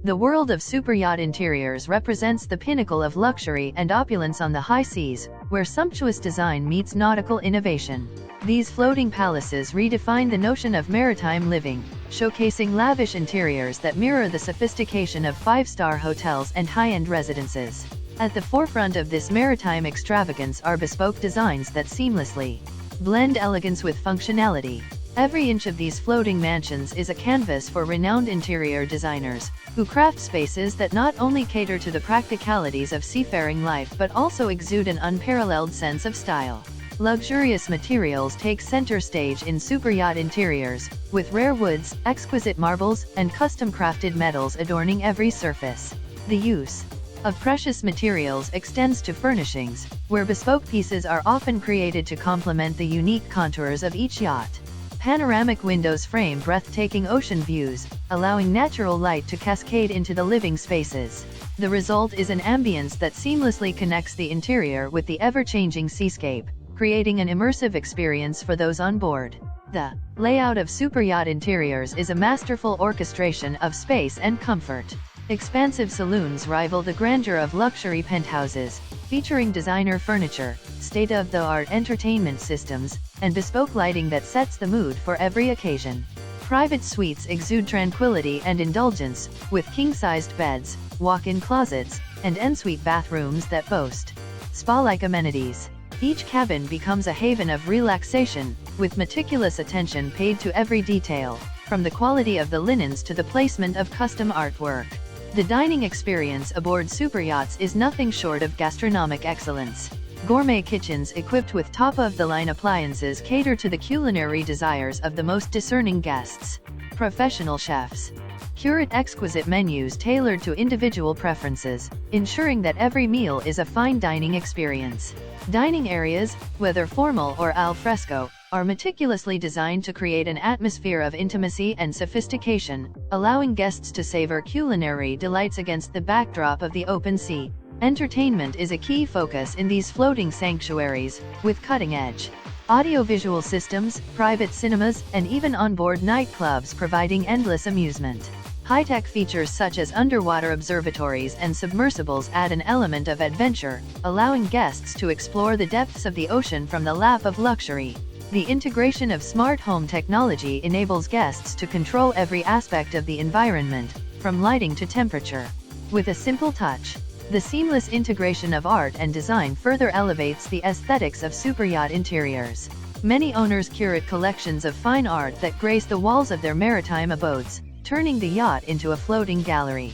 The world of superyacht interiors represents the pinnacle of luxury and opulence on the high seas, where sumptuous design meets nautical innovation. These floating palaces redefine the notion of maritime living, showcasing lavish interiors that mirror the sophistication of five-star hotels and high-end residences. At the forefront of this maritime extravagance are bespoke designs that seamlessly blend elegance with functionality. Every inch of these floating mansions is a canvas for renowned interior designers, who craft spaces that not only cater to the practicalities of seafaring life but also exude an unparalleled sense of style. Luxurious materials take center stage in superyacht interiors, with rare woods, exquisite marbles, and custom-crafted metals adorning every surface. The use of precious materials extends to furnishings, where bespoke pieces are often created to complement the unique contours of each yacht. Panoramic windows frame breathtaking ocean views, allowing natural light to cascade into the living spaces. The result is an ambience that seamlessly connects the interior with the ever-changing seascape, creating an immersive experience for those on board. The layout of superyacht interiors is a masterful orchestration of space and comfort. Expansive saloons rival the grandeur of luxury penthouses, featuring designer furniture, state-of-the-art entertainment systems, and bespoke lighting that sets the mood for every occasion. Private suites exude tranquility and indulgence, with king-sized beds, walk-in closets, and ensuite bathrooms that boast spa-like amenities. Each cabin becomes a haven of relaxation, with meticulous attention paid to every detail, from the quality of the linens to the placement of custom artwork. The dining experience aboard superyachts is nothing short of gastronomic excellence. Gourmet kitchens equipped with top-of-the-line appliances cater to the culinary desires of the most discerning guests. Professional chefs curate exquisite menus tailored to individual preferences, ensuring that every meal is a fine dining experience. Dining areas, whether formal or al fresco, are meticulously designed to create an atmosphere of intimacy and sophistication, allowing guests to savor culinary delights against the backdrop of the open sea. Entertainment is a key focus in these floating sanctuaries, with cutting-edge audiovisual systems, private cinemas, and even onboard nightclubs providing endless amusement. High-tech features such as underwater observatories and submersibles add an element of adventure, allowing guests to explore the depths of the ocean from the lap of luxury. The integration of smart home technology enables guests to control every aspect of the environment, from lighting to temperature. With a simple touch, the seamless integration of art and design further elevates the aesthetics of superyacht interiors. Many owners curate collections of fine art that grace the walls of their maritime abodes, turning the yacht into a floating gallery.